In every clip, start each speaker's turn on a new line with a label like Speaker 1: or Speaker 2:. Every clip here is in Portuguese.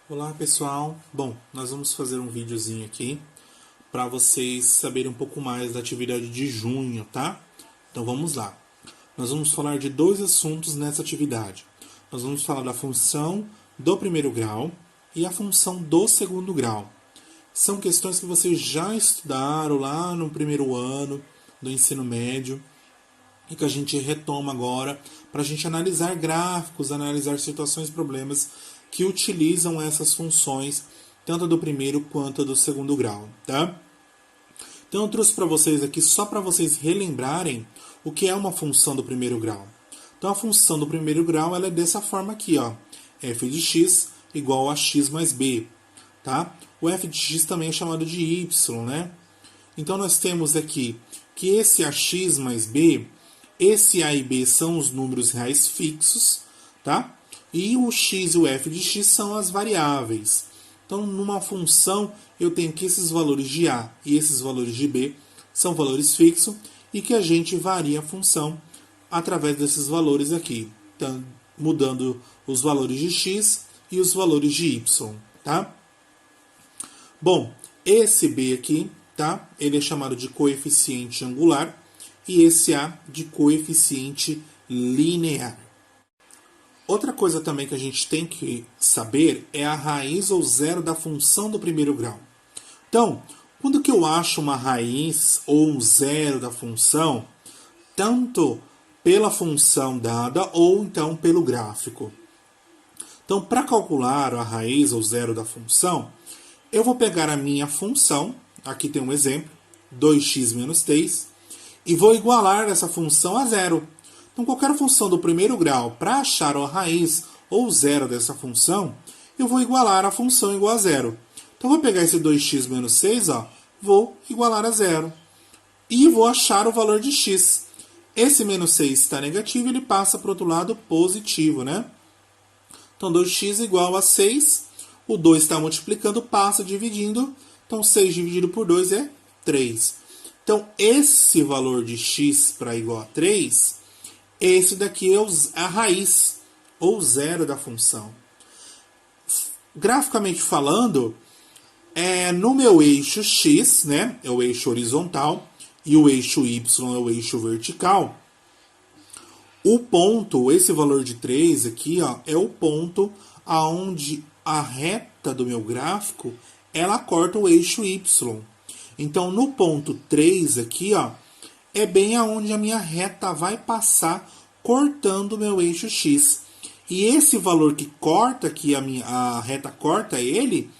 Speaker 1: Olá pessoal, bom, nós vamos fazer um videozinho aqui para vocês saberem um pouco mais da atividade de junho, tá? Então vamos lá. Nós vamos falar de dois assuntos nessa atividade. Nós vamos falar da função do primeiro grau e a função do segundo grau. São questões que vocês já estudaram lá no primeiro ano do ensino médio e que a gente retoma agora para a gente analisar gráficos, analisar situações e problemas que utilizam essas funções, tanto do primeiro quanto do segundo grau, tá? Então eu trouxe para vocês aqui só para vocês relembrarem o que é uma função do primeiro grau. Então a função do primeiro grau ela é dessa forma aqui, ó, f de x igual a x mais b, tá? O f de x também é chamado de y, né? Então nós temos aqui que esse ax mais b, esse a e b são os números reais fixos, tá? E o x e o f de x são as variáveis. Então, numa função, eu tenho que esses valores de a e esses valores de b são valores fixos e que a gente varia a função através desses valores aqui, então, mudando os valores de x e os valores de y, tá? Bom, esse b aqui, tá? Ele é chamado de coeficiente angular e esse a de coeficiente linear. Outra coisa também que a gente tem que saber é a raiz ou zero da função do primeiro grau. Então, quando que eu acho uma raiz ou um zero da função, tanto pela função dada ou então pelo gráfico. Então, para calcular a raiz ou zero da função, eu vou pegar a minha função, aqui tem um exemplo, 2x menos 3, e vou igualar essa função a zero. Então, qualquer função do primeiro grau, para achar a raiz ou zero dessa função, eu vou igualar a função igual a zero. Então, vou pegar esse 2x menos 6, ó, vou igualar a zero. E vou achar o valor de x. Esse menos 6 está negativo, ele passa para o outro lado positivo, né? Então, 2x igual a 6. O 2 está multiplicando, passa dividindo. Então, 6 dividido por 2 é 3. Então, esse valor de x para igual a 3... esse daqui é a raiz, ou zero da função. Graficamente falando, no meu eixo x, né, é o eixo horizontal, e o eixo y é o eixo vertical, o ponto, esse valor de 3 aqui, ó, é o ponto aonde a reta do meu gráfico, ela corta o eixo y. Então, no ponto 3 aqui, ó, é bem aonde a minha reta vai passar, cortando o meu eixo x. E esse valor que corta, que a reta corta ele,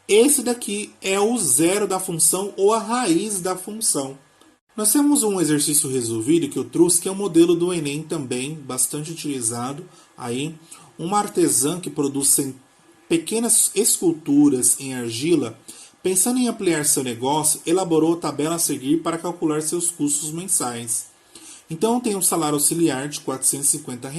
Speaker 1: esse daqui é o zero da função ou a raiz da função. Nós temos um exercício resolvido que eu trouxe, que é o modelo do Enem também, bastante utilizado. Aí, uma artesã que produz pequenas esculturas em argila, pensando em ampliar seu negócio, elaborou a tabela a seguir para calcular seus custos mensais. Então, tem um salário auxiliar de R$ 450,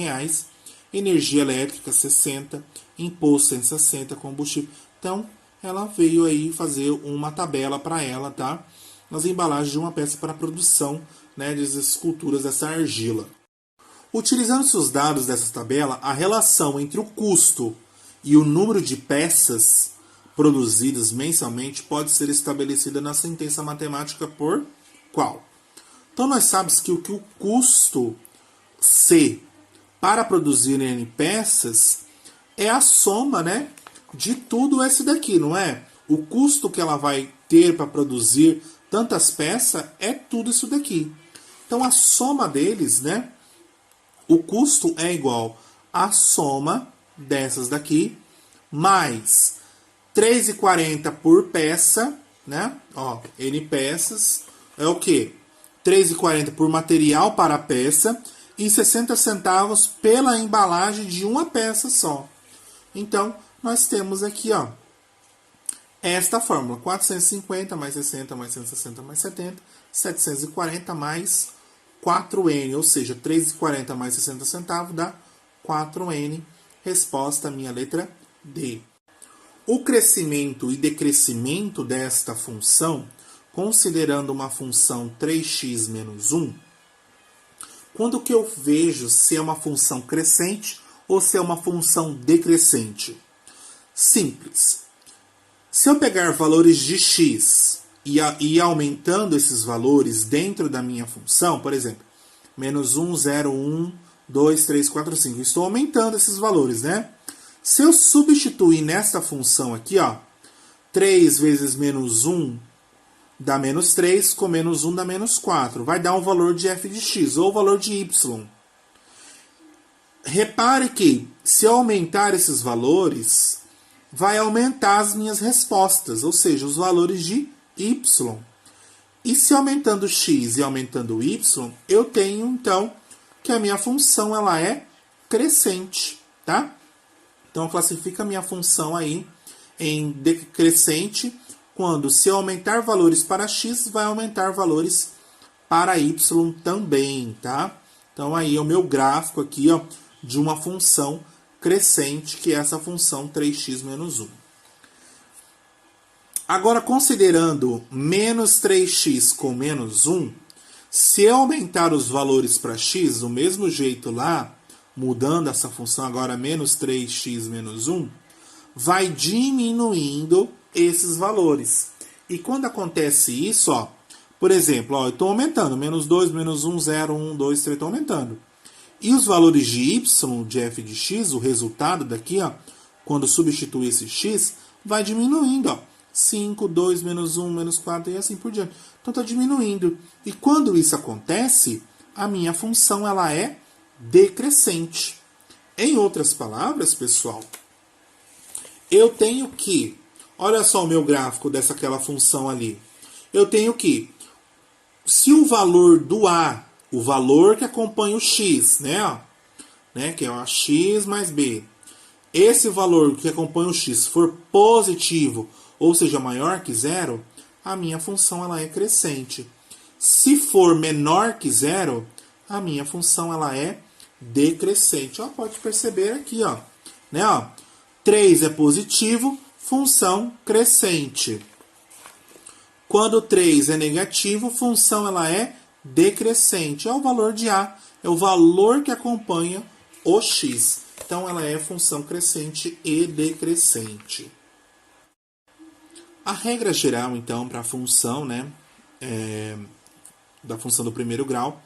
Speaker 1: energia elétrica 60, imposto 160, combustível. Então, ela veio aí fazer uma tabela para ela, tá? Nas embalagens de uma peça para a produção, né, das esculturas dessa argila. Utilizando-se os dados dessa tabela, a relação entre o custo e o número de peças produzidas mensalmente pode ser estabelecida na sentença matemática por qual? Então, nós sabemos que o custo C para produzir N peças é a soma, né, de tudo esse daqui, não é? O custo que ela vai ter para produzir tantas peças é tudo isso daqui. Então, a soma deles, né, o custo é igual à soma dessas daqui, mais 3,40 por peça, né? Ó, N peças é o quê? 3,40 por material para a peça e 60 centavos pela embalagem de uma peça só. Então, nós temos aqui, ó, esta fórmula: 450 mais 60 mais 160 mais 70, 740 mais 4N, ou seja, 3,40 mais 60 centavos dá 4N. Resposta, minha letra D. O crescimento e decrescimento desta função, considerando uma função 3x menos 1, quando que eu vejo se é uma função crescente ou se é uma função decrescente? Simples. Se eu pegar valores de x e ir aumentando esses valores dentro da minha função, por exemplo, menos 1, 0, 1, 2, 3, 4, 5. Estou aumentando esses valores, né? Se eu substituir nesta função aqui, ó, 3 vezes menos 1 dá menos 3, com menos 1 dá menos 4. Vai dar um valor de f de x, ou valor de y. Repare que, se eu aumentar esses valores, vai aumentar as minhas respostas, ou seja, os valores de y. E se aumentando x e aumentando y, eu tenho, então, que a minha função ela é crescente, tá? Então, classifica a minha função aí em decrescente, quando se eu aumentar valores para x, vai aumentar valores para y também, tá? Então, aí é o meu gráfico aqui, ó, de uma função crescente, que é essa função 3x menos 1. Agora, considerando menos 3x com menos 1, se eu aumentar os valores para x, do mesmo jeito lá, mudando essa função agora menos 3x menos 1, vai diminuindo esses valores. E quando acontece isso, ó, por exemplo, ó, eu estou aumentando, menos 2, menos 1, 0, 1, 2, 3, estou aumentando. E os valores de y, de f de x, o resultado daqui, ó, quando substituir esse x, vai diminuindo, ó. 5, 2, menos 1, menos 4 e assim por diante. Então está diminuindo. E quando isso acontece, a minha função ela é decrescente. Em outras palavras, pessoal, eu tenho que, olha só o meu gráfico dessa função ali. Eu tenho que, se o valor do a, o valor que acompanha o x, né, que é o x mais b, esse valor que acompanha o x for positivo, ou seja, maior que zero, a minha função ela é crescente. Se for menor que zero, a minha função ela é decrescente. Ó, pode perceber aqui, ó, né, ó, 3 é positivo, função crescente. Quando 3 é negativo, função ela é decrescente. É o valor de a, é o valor que acompanha o x. Então, ela é função crescente e decrescente. A regra geral, então, para a função, né, da função do primeiro grau.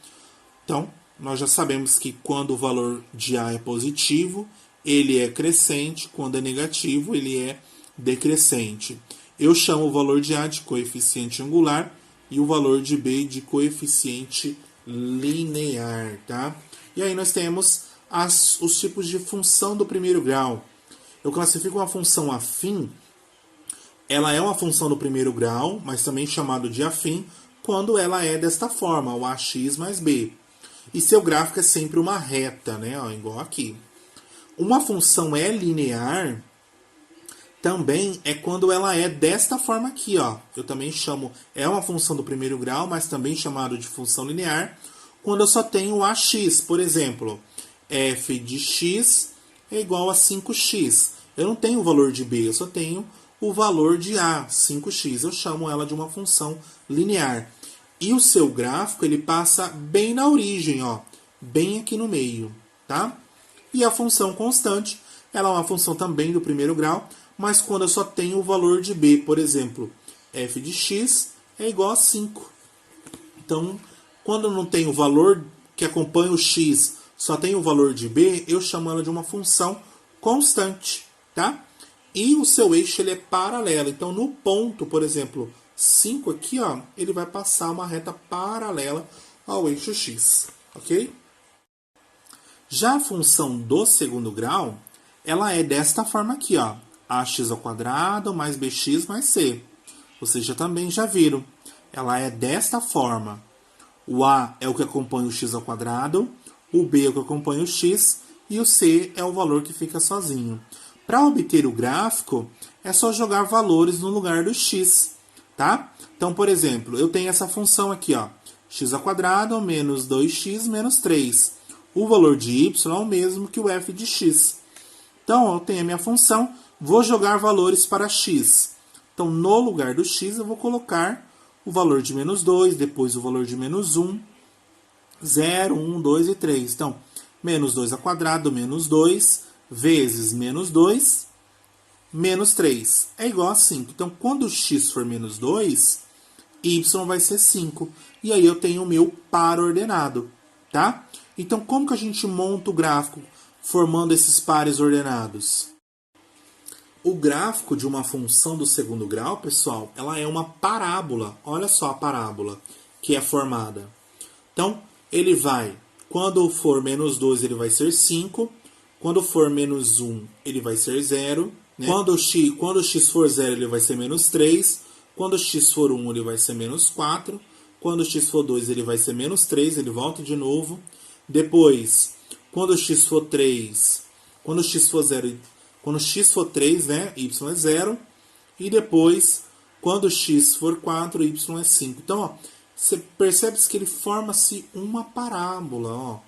Speaker 1: Então, nós já sabemos que quando o valor de a é positivo, ele é crescente. Quando é negativo, ele é decrescente. Eu chamo o valor de a de coeficiente angular e o valor de b de coeficiente linear, tá? E aí nós temos os tipos de função do primeiro grau. Eu classifico uma função afim. Ela é uma função do primeiro grau, mas também chamado de afim, quando ela é desta forma, o ax mais b. E seu gráfico é sempre uma reta, né? Ó, igual aqui. Uma função é linear também é quando ela é desta forma aqui, ó. Eu também chamo, é uma função do primeiro grau, mas também chamado de função linear, quando eu só tenho o ax. Por exemplo, f de x é igual a 5x. Eu não tenho o valor de b, eu só tenho o valor de a, 5x. Eu chamo ela de uma função linear. E o seu gráfico, ele passa bem na origem, ó, bem aqui no meio, tá? E a função constante, ela é uma função também do primeiro grau, mas quando eu só tenho o valor de b, por exemplo, f de x é igual a 5. Então, quando eu não tenho o valor que acompanha o x, só tem o valor de b, eu chamo ela de uma função constante, tá? E o seu eixo ele é paralelo. Então, no ponto, por exemplo, 5 aqui, ó, ele vai passar uma reta paralela ao eixo x, ok? Já a função do segundo grau, ela é desta forma aqui, ó, ax ao quadrado mais bx mais c. Vocês também já viram. Ela é desta forma. O a é o que acompanha o x ao quadrado, o b é o que acompanha o x e o c é o valor que fica sozinho. Para obter o gráfico, é só jogar valores no lugar do x, tá? Então, por exemplo, eu tenho essa função aqui, ó, x ao quadrado menos 2x menos 3. O valor de y é o mesmo que o f de x. Então, eu tenho a minha função, vou jogar valores para x. Então, no lugar do x, eu vou colocar o valor de menos 2, depois o valor de menos 1, 0, 1, 2 e 3. Então, menos 2 ao quadrado, menos 2, vezes menos 2, menos 3 é igual a 5. Então, quando x for menos 2, y vai ser 5. E aí eu tenho o meu par ordenado, tá? Então, como que a gente monta o gráfico formando esses pares ordenados? O gráfico de uma função do segundo grau, pessoal, ela é uma parábola. Olha só a parábola que é formada. Então, ele vai, quando for menos 2, ele vai ser 5. Quando for menos 1, ele vai ser 0. Né? Quando x for 0, ele vai ser menos 3. Quando x for 1, ele vai ser menos 4. Quando x for 2, ele vai ser menos 3. Ele volta de novo. Depois, quando x for 3, quando x for 0, quando x for 3, né, y é 0. E depois, quando x for 4, y é 5. Então, ó, você percebe que ele forma-se uma parábola. Ó.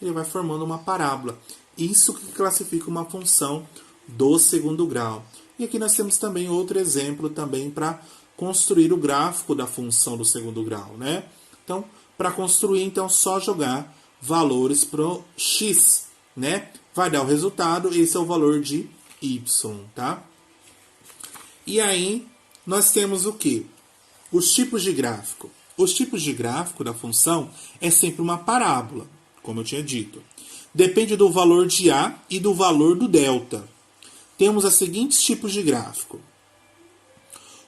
Speaker 1: Ele vai formando uma parábola. Isso que classifica uma função do segundo grau. E aqui nós temos também outro exemplo também para construir o gráfico da função do segundo grau. Né? Então, para construir, então, só jogar valores para o x. Né? Vai dar o resultado, esse é o valor de y. Tá? E aí, nós temos o quê? Os tipos de gráfico. Os tipos de gráfico da função é sempre uma parábola, como eu tinha dito. Depende do valor de A e do valor do delta. Temos os seguintes tipos de gráfico.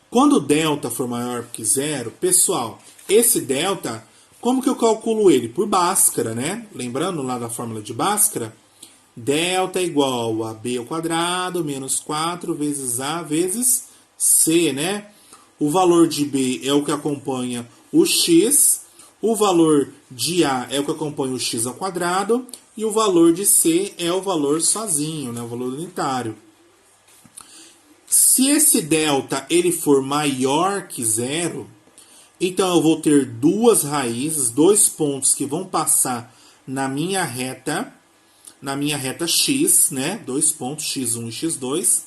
Speaker 1: Quando o delta for maior que zero, pessoal, esse delta, como que eu calculo ele? Por Bhaskara, né? Lembrando lá da fórmula de Bhaskara, delta é igual a b ao quadrado menos 4 vezes A vezes C, né? O valor de B é o que acompanha o x, o valor de A é o que acompanha o x ao quadrado e o valor de C é o valor sozinho, né, o valor unitário. Se esse delta ele for maior que zero, então eu vou ter duas raízes, dois pontos que vão passar na minha reta x, né, dois pontos x1 e x2,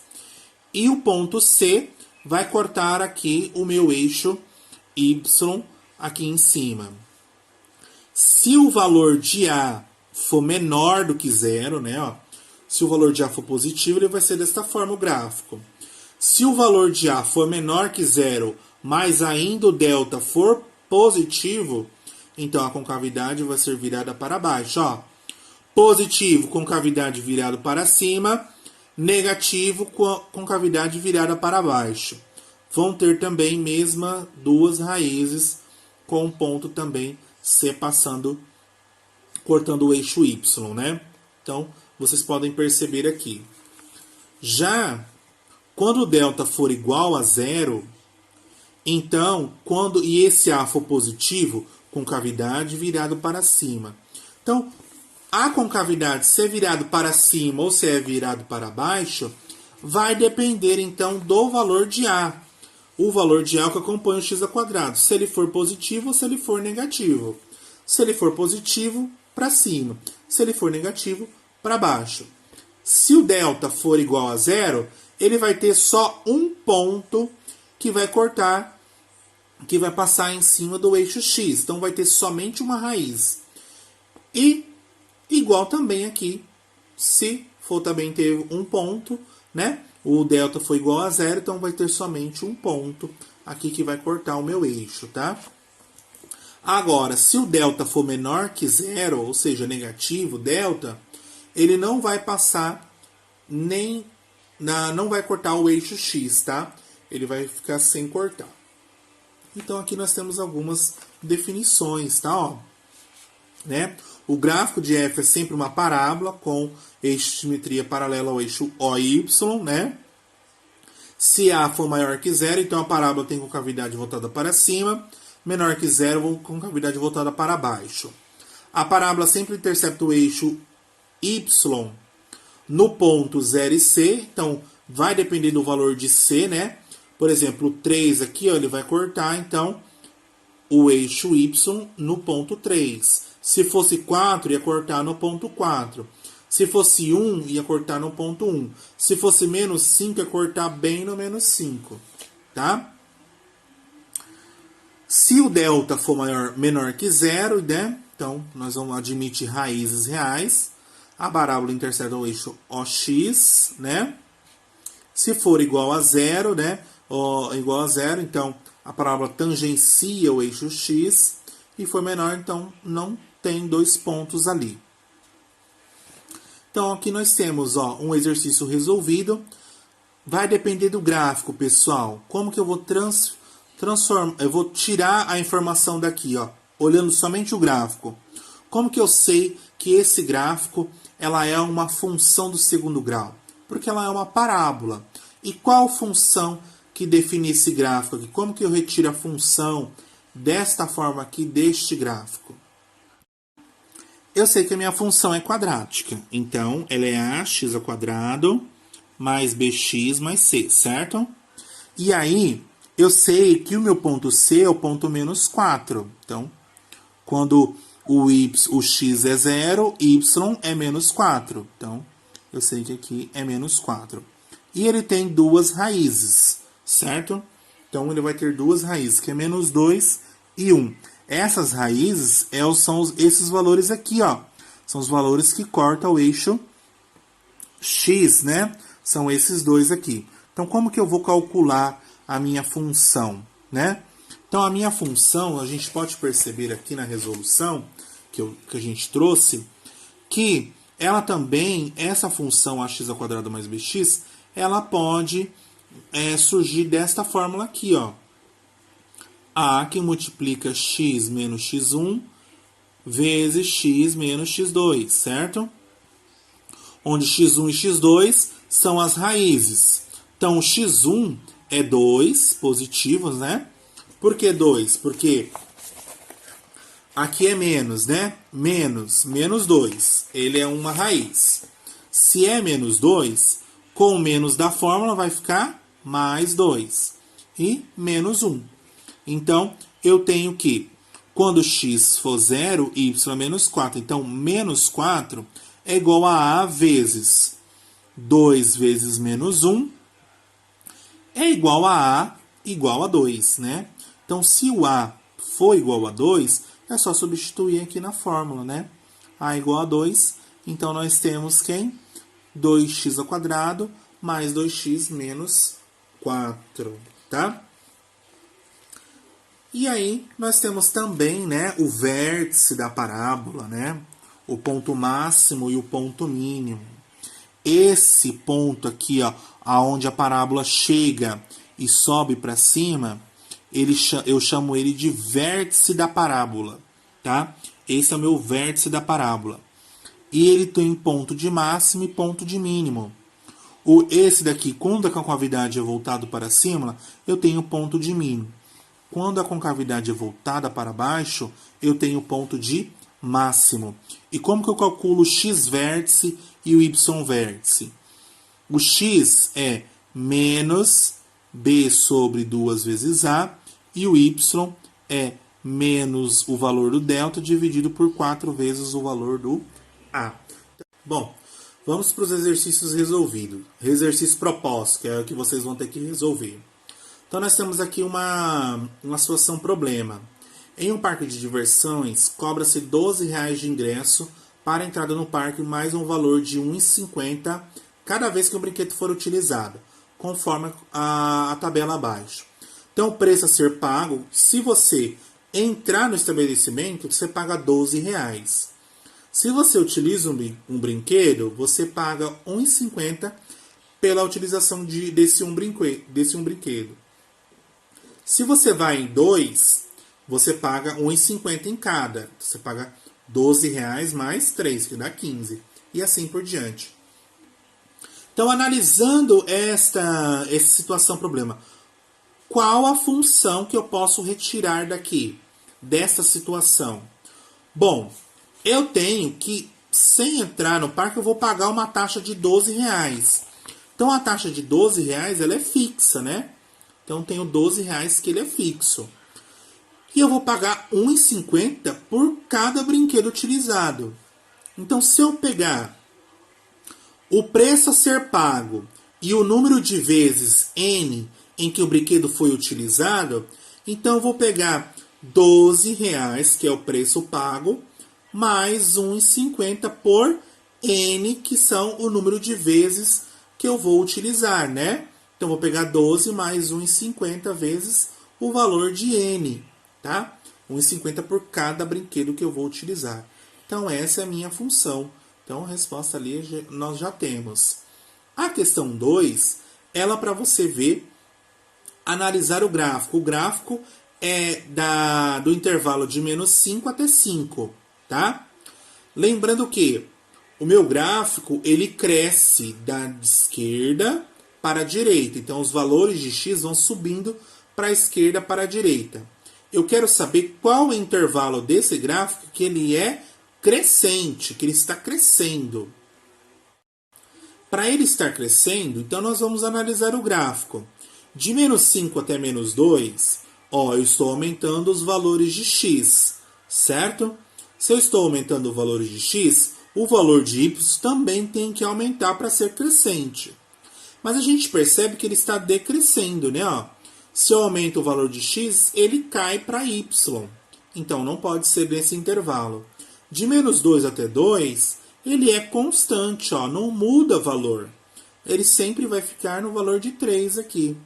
Speaker 1: e o ponto C vai cortar aqui o meu eixo y aqui em cima. Se o valor de A for menor do que zero, né, ó, se o valor de A for positivo, ele vai ser desta forma o gráfico. Se o valor de A for menor que zero, mas ainda o delta for positivo, então a concavidade vai ser virada para baixo. Ó. Positivo, concavidade virada para cima. Negativo, concavidade virada para baixo. Vão ter também mesma duas raízes com um ponto também C passando, cortando o eixo Y, né? Então, vocês podem perceber aqui. Já quando o delta for igual a zero, então, e esse A for positivo, concavidade virado para cima. Então, a concavidade ser virado para cima ou se é virado para baixo, vai depender então do valor de A. O valor de A é o que acompanha o x ao quadrado. Se ele for positivo ou se ele for negativo. Se ele for positivo, para cima. Se ele for negativo, para baixo. Se o delta for igual a zero, ele vai ter só um ponto que vai cortar, que vai passar em cima do eixo x. Então vai ter somente uma raiz. E igual também aqui, se for também ter um ponto, né? O delta foi igual a zero, então vai ter somente um ponto aqui que vai cortar o meu eixo, tá? Agora, se o delta for menor que zero, ou seja, negativo, delta, ele não vai passar não vai cortar o eixo x, tá? Ele vai ficar sem cortar. Então aqui nós temos algumas definições, tá? Ó, né? O gráfico de f é sempre uma parábola com eixo de simetria paralela ao eixo OY, né? Se A for maior que zero, então a parábola tem concavidade voltada para cima, menor que zero, concavidade voltada para baixo. A parábola sempre intercepta o eixo Y no ponto 0 e C, então vai depender do valor de C, né? Por exemplo, o 3 aqui, ó, ele vai cortar, então, o eixo Y no ponto 3. Se fosse 4, ia cortar no ponto 4. Se fosse 1, ia cortar no ponto 1. Se fosse menos 5, ia cortar bem no menos 5. Tá? Se o delta for menor que zero, né? Então, nós vamos admitir raízes reais. A parábola intercepta o eixo OX, né? Se for igual a zero, né? Igual a zero, então a parábola tangencia o eixo x. E for menor, então não tem 2 pontos ali. Então aqui nós temos um exercício resolvido. Vai depender do gráfico, pessoal. Como que eu vou transformar? Eu vou tirar a informação daqui, olhando somente o gráfico. Como que eu sei que esse gráfico ela é uma função do segundo grau? Porque ela é uma parábola. E qual função que define esse gráfico aqui? Como que eu retiro a função desta forma aqui deste gráfico? Eu sei que a minha função é quadrática. Então, ela é ax ao quadrado mais bx mais c, certo? E aí, eu sei que o meu ponto C é o ponto menos 4. Então, quando o x é 0, y é menos 4. Então, eu sei que aqui é menos 4. E ele tem 2 raízes, certo? Então, ele vai ter 2 raízes, que é menos 2 e 1. Essas raízes são esses valores aqui, São os valores que cortam o eixo x, né? São esses dois aqui. Então, como que eu vou calcular a minha função, né? Então, a minha função, a gente pode perceber aqui na resolução que a gente trouxe, que ela também, essa função ax ao quadrado mais bx, ela pode surgir desta fórmula aqui, A que multiplica x menos x1 vezes x menos x2, certo? Onde x1 e x2 são as raízes. Então, o x1 é 2 positivos, né? Por que 2? Porque aqui é menos, né? Menos 2. Ele é uma raiz. Se é menos 2, com o menos da fórmula vai ficar mais 2. E menos 1. Então, eu tenho que, quando x for 0, y é menos 4. Então, menos 4 é igual a vezes 2 vezes menos 1 é igual a igual a 2, né? Então, se o A for igual a 2, é só substituir aqui na fórmula, né? A igual a 2, então nós temos quem? 2x ao quadrado mais 2x menos 4, tá? E aí, nós temos também, né, o vértice da parábola, né? O ponto máximo e o ponto mínimo. Esse ponto aqui, aonde a parábola chega e sobe para cima, eu chamo ele de vértice da parábola, tá? Esse é o meu vértice da parábola. E ele tem ponto de máximo e ponto de mínimo. Esse daqui, quando a concavidade é voltado para cima, eu tenho ponto de mínimo. Quando a concavidade é voltada para baixo, eu tenho ponto de máximo. E como que eu calculo o x vértice e o y vértice? O x é menos b sobre 2 vezes a, e o y é menos o valor do delta dividido por 4 vezes o valor do a. Bom, vamos para os exercícios resolvidos. Exercício proposto, que é o que vocês vão ter que resolver. Então, nós temos aqui uma situação problema. Em um parque de diversões, cobra-se R$12 de ingresso para a entrada no parque, mais um valor de R$ 1,50 cada vez que o brinquedo for utilizado, conforme a tabela abaixo. Então, o preço a ser pago, se você entrar no estabelecimento, você paga R$12. Se você utiliza um brinquedo, você paga R$ 1,50 pela utilização desse um brinquedo. Se você vai em 2, você paga R$ 1,50 em cada. Você paga R$12 mais 3, que dá 15. E assim por diante. Então, analisando essa situação problema, qual a função que eu posso retirar daqui, dessa situação? Bom, eu tenho que, sem entrar no parque, eu vou pagar uma taxa de R$12. Então, a taxa de R$12, ela é fixa, né? Então, tenho R$12 que ele é fixo. E eu vou pagar R$ 1,50 por cada brinquedo utilizado. Então, se eu pegar o preço a ser pago e o número de vezes N em que o brinquedo foi utilizado, então eu vou pegar R$12, que é o preço pago, mais R$ 1,50 por N, que são o número de vezes que eu vou utilizar, né? Então, vou pegar 12 mais 1,50 vezes o valor de N, tá? 1,50 por cada brinquedo que eu vou utilizar. Então, essa é a minha função. Então, a resposta ali nós já temos. A questão 2, ela para você ver, analisar o gráfico. O gráfico é do intervalo de menos 5 até 5, tá? Lembrando que o meu gráfico, ele cresce da esquerda para a direita. Então, os valores de x vão subindo para a esquerda para a direita. Eu quero saber qual é o intervalo desse gráfico que ele é crescente, que ele está crescendo. Para ele estar crescendo, então nós vamos analisar o gráfico. De menos 5 até menos 2, ó, eu estou aumentando os valores de x, certo? Se eu estou aumentando os valores de x, o valor de y também tem que aumentar para ser crescente. Mas a gente percebe que ele está decrescendo, né? Ó, se eu aumento o valor de x, ele cai para y. Então, não pode ser nesse intervalo. De menos 2 até 2, ele é constante, ó, não muda valor. Ele sempre vai ficar no valor de 3 aqui.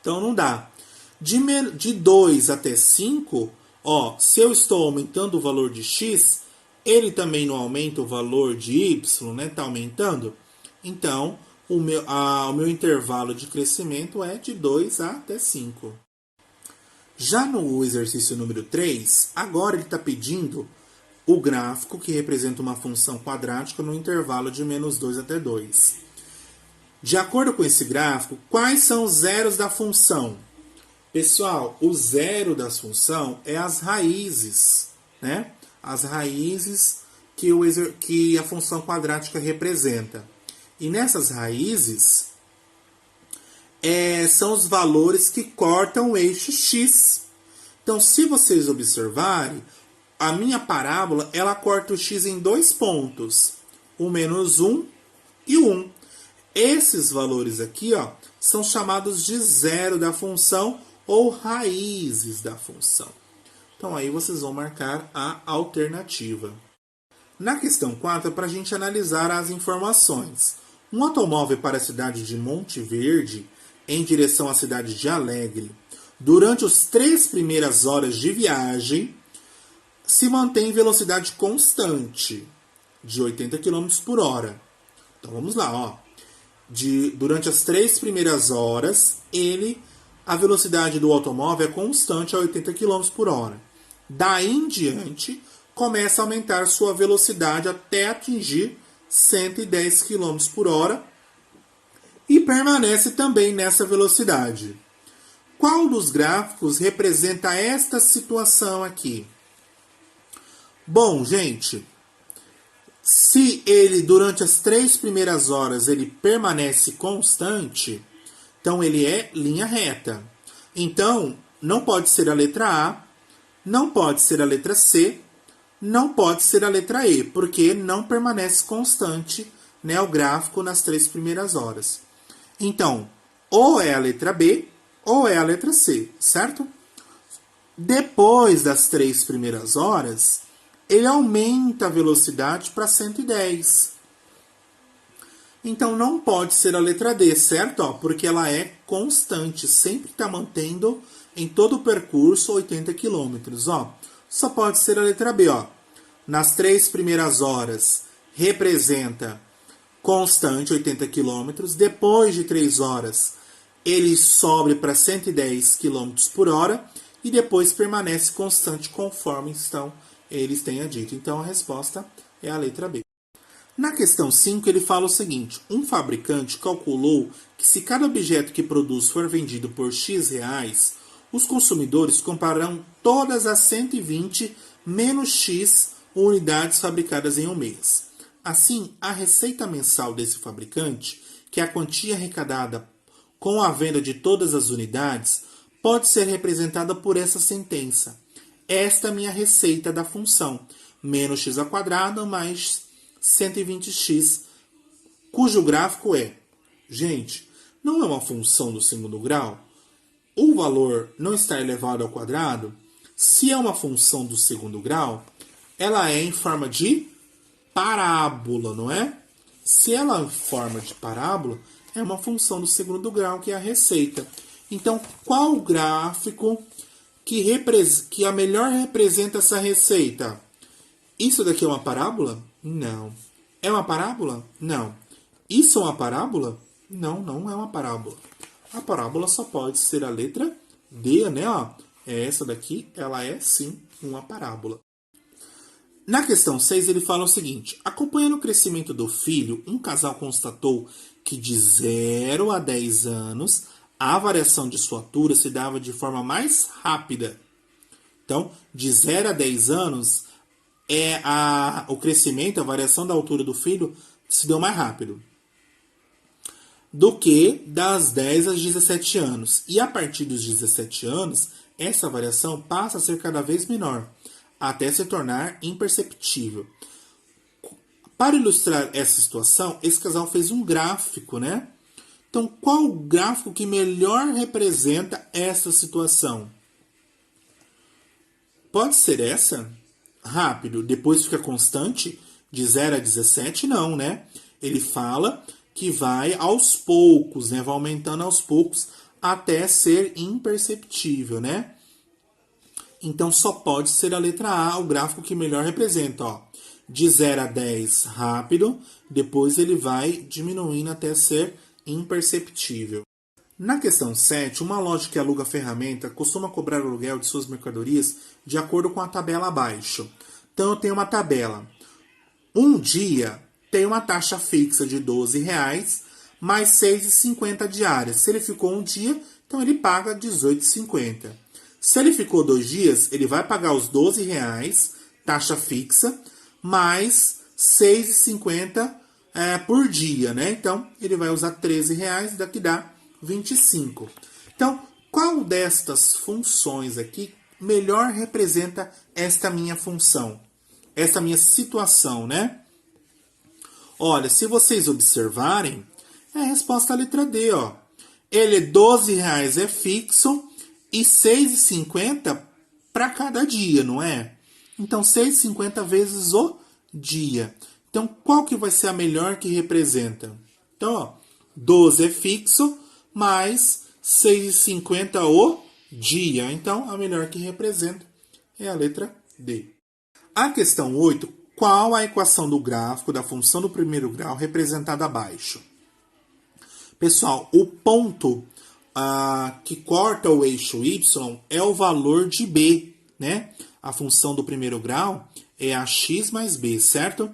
Speaker 1: Então, não dá. De 2 até 5, ó, se eu estou aumentando o valor de x, ele também não aumenta o valor de y, né? Está aumentando. Então, o meu intervalo de crescimento é de 2 até 5. Já no exercício número 3, agora ele está pedindo o gráfico que representa uma função quadrática no intervalo de menos 2 até 2. De acordo com esse gráfico, quais são os zeros da função? Pessoal, o zero da função é as raízes, né? As raízes que a função quadrática representa. E nessas raízes, são os valores que cortam o eixo x. Então, se vocês observarem, a minha parábola, ela corta o x em 2 pontos. O menos 1 e o 1. Esses valores aqui, ó, são chamados de zero da função ou raízes da função. Então, aí vocês vão marcar a alternativa. Na questão 4, é para a gente analisar as informações. Um automóvel para a cidade de Monte Verde, em direção à cidade de Alegre, durante as 3 primeiras horas de viagem, se mantém em velocidade constante, de 80 km por hora. Então, vamos lá, ó. Durante as 3 primeiras horas, a velocidade do automóvel é constante a 80 km por hora. Daí em diante, começa a aumentar sua velocidade até atingir 110 km por hora e permanece também nessa velocidade. Qual dos gráficos representa esta situação aqui? Bom, gente, se ele durante as 3 primeiras horas ele permanece constante, então ele é linha reta. Então, não pode ser a letra A, não pode ser a letra C, não pode ser a letra E, porque não permanece constante, né, o gráfico nas 3 primeiras horas. Então, ou é a letra B, ou é a letra C, certo? Depois das 3 primeiras horas, ele aumenta a velocidade para 110. Então, não pode ser a letra D, certo? Ó, porque ela é constante, sempre está mantendo em todo o percurso 80 km. Ó. Só pode ser a letra B. Ó. Nas 3 primeiras horas, representa constante 80 km. Depois de 3 horas, ele sobe para 110 km por hora e depois permanece constante conforme eles tenham dito. Então, a resposta é a letra B. Na questão 5, ele fala o seguinte: um fabricante calculou que se cada objeto que produz for vendido por X reais, os consumidores comprarão todas as 120 menos X unidades fabricadas em um mês. Assim, a receita mensal desse fabricante, que é a quantia arrecadada com a venda de todas as unidades, pode ser representada por essa sentença. Esta é a minha receita da função, menos x ao quadrado mais 120x, cujo gráfico é... Gente, não é uma função do segundo grau? O valor não está elevado ao quadrado? Se é uma função do segundo grau, ela é em forma de parábola, não é? Se ela é em forma de parábola, é uma função do segundo grau, que é a receita. Então, qual o gráfico que a melhor representa essa receita? Isso daqui é uma parábola? Não. É uma parábola? Não. Isso é uma parábola? Não, não é uma parábola. A parábola só pode ser a letra D, né? Ó, essa daqui, ela é sim uma parábola. Na questão 6, ele fala o seguinte: acompanhando o crescimento do filho, um casal constatou que de 0 a 10 anos, a variação de sua altura se dava de forma mais rápida. Então, de 0 a 10 anos, o crescimento, a variação da altura do filho se deu mais rápido do que das 10 aos 17 anos. E a partir dos 17 anos, essa variação passa a ser cada vez menor, até se tornar imperceptível. Para ilustrar essa situação, esse casal fez um gráfico, né? Então, qual o gráfico que melhor representa essa situação? Pode ser essa? Rápido, depois fica constante, de 0 a 17, não, né? Ele fala que vai aos poucos, né? Vai aumentando aos poucos até ser imperceptível, né? Então só pode ser a letra A, o gráfico que melhor representa, ó. De 0 a 10, rápido, depois ele vai diminuindo até ser imperceptível. Na questão 7, uma loja que aluga ferramenta costuma cobrar o aluguel de suas mercadorias de acordo com a tabela abaixo. Então eu tenho uma tabela. Um dia tem uma taxa fixa de R$12, mais R$6,50 diárias. Se ele ficou um dia, então ele paga R$18,50. Se ele ficou 2 dias, ele vai pagar os R$12, taxa fixa, mais R$6,50 por dia, né? Então, ele vai usar R$13, daqui dá 25. Então, qual destas funções aqui melhor representa esta minha função? Esta minha situação, né? Olha, se vocês observarem, é a resposta à letra D, ó. Ele R$12 é fixo e R$6,50 para cada dia, não é? Então, R$6,50 vezes o dia. Então, qual que vai ser a melhor que representa? Então, ó, 12 é fixo, mais R$6,50 o dia. Então, a melhor que representa é a letra D. A questão 8. Qual a equação do gráfico da função do primeiro grau representada abaixo? Pessoal, o ponto que corta o eixo y é o valor de b, né? A função do primeiro grau é a x mais b, certo?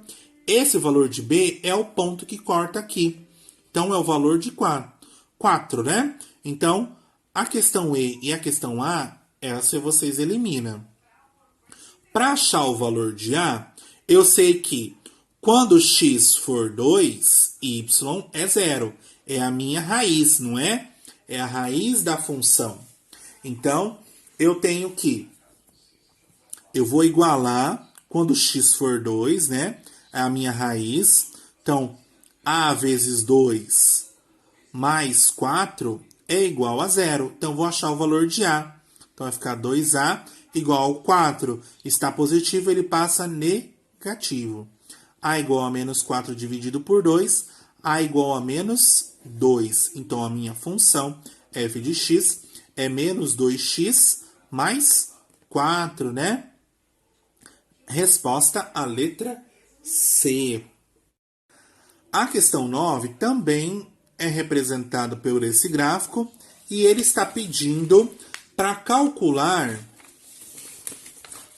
Speaker 1: Esse valor de b é o ponto que corta aqui. Então, é o valor de 4, né? Então, a questão E e a questão A, essa vocês eliminam. Para achar o valor de A, eu sei que quando x for 2, y é 0. É a minha raiz, não é? É a raiz da função. Então, eu tenho que... Eu vou igualar quando x for 2, né? É a minha raiz. Então, A vezes 2 mais 4 é igual a 0. Então, vou achar o valor de A. Então, vai ficar 2A igual a 4. Está positivo, ele passa negativo. A igual a menos 4 dividido por 2. A igual a menos 2. Então, a minha função f de x é menos 2x mais 4, né? Resposta à letra C. A questão 9 também é representada por esse gráfico e ele está pedindo para calcular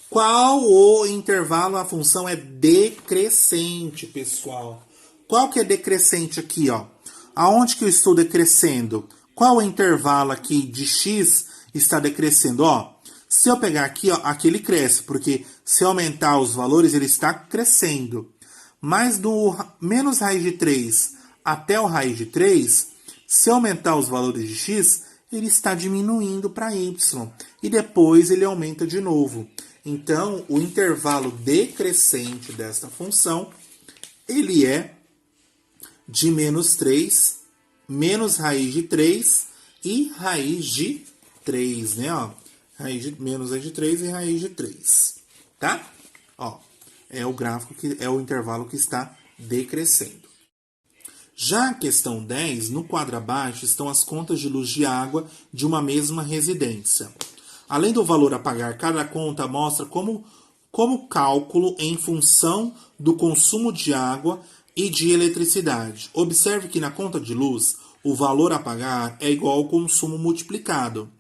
Speaker 1: qual o intervalo, a função é decrescente, pessoal. Qual que é decrescente aqui, ó? Aonde que eu estou decrescendo? Qual o intervalo aqui de x está decrescendo? Ó, se eu pegar aqui, ó, aqui ele cresce, porque se aumentar os valores, ele está crescendo. Mas do menos raiz de 3 até o raiz de 3, se aumentar os valores de x, ele está diminuindo para y. E depois ele aumenta de novo. Então, o intervalo decrescente desta função, ele é de menos 3, menos raiz de 3 e raiz de 3, né? Ó, menos raiz de 3 e raiz de 3, tá? Ó, é o gráfico, é o intervalo que está decrescendo. Já a questão 10, no quadro abaixo, estão as contas de luz e água de uma mesma residência. Além do valor a pagar, cada conta mostra como cálculo em função do consumo de água e de eletricidade. Observe que na conta de luz, o valor a pagar é igual ao consumo multiplicado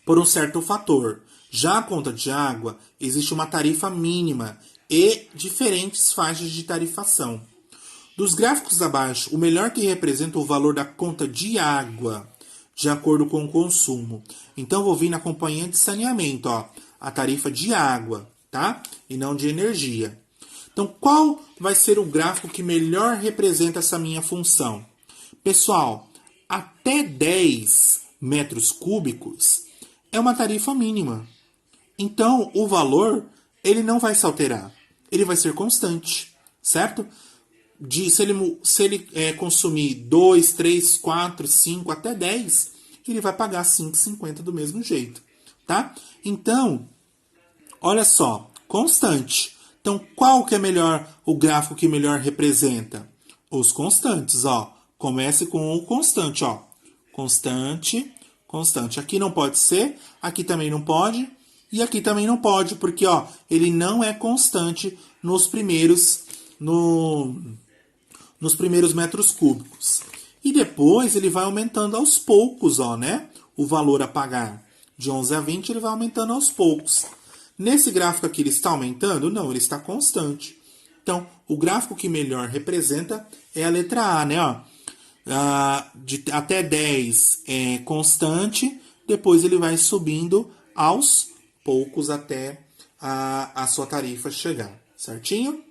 Speaker 1: por um certo fator. Já a conta de água, existe uma tarifa mínima e diferentes faixas de tarifação. Dos gráficos abaixo, o melhor que representa o valor da conta de água, de acordo com o consumo. Então, vou vir na companhia de saneamento, ó, a tarifa de água, tá? E não de energia. Então, qual vai ser o gráfico que melhor representa essa minha função? Pessoal, até 10 metros cúbicos é uma tarifa mínima. Então, o valor, ele não vai se alterar. Ele vai ser constante, certo? Se ele consumir 2, 3, 4, 5, até 10, ele vai pagar 5,50 do mesmo jeito, tá? Então, olha só, constante. Então, qual que é melhor, o gráfico que melhor representa? Os constantes, ó. Comece com o constante, ó. Constante, constante. Aqui não pode ser, aqui também não pode, e aqui também não pode, porque, ó, ele não é constante nos primeiros metros cúbicos. E depois ele vai aumentando aos poucos, ó, né? O valor a pagar. De 11 a 20 ele vai aumentando aos poucos. Nesse gráfico aqui ele está aumentando? Não, ele está constante. Então, o gráfico que melhor representa é a letra A, né? Ó, até 10 é constante, depois ele vai subindo aos poucos até a sua tarifa chegar. Certinho?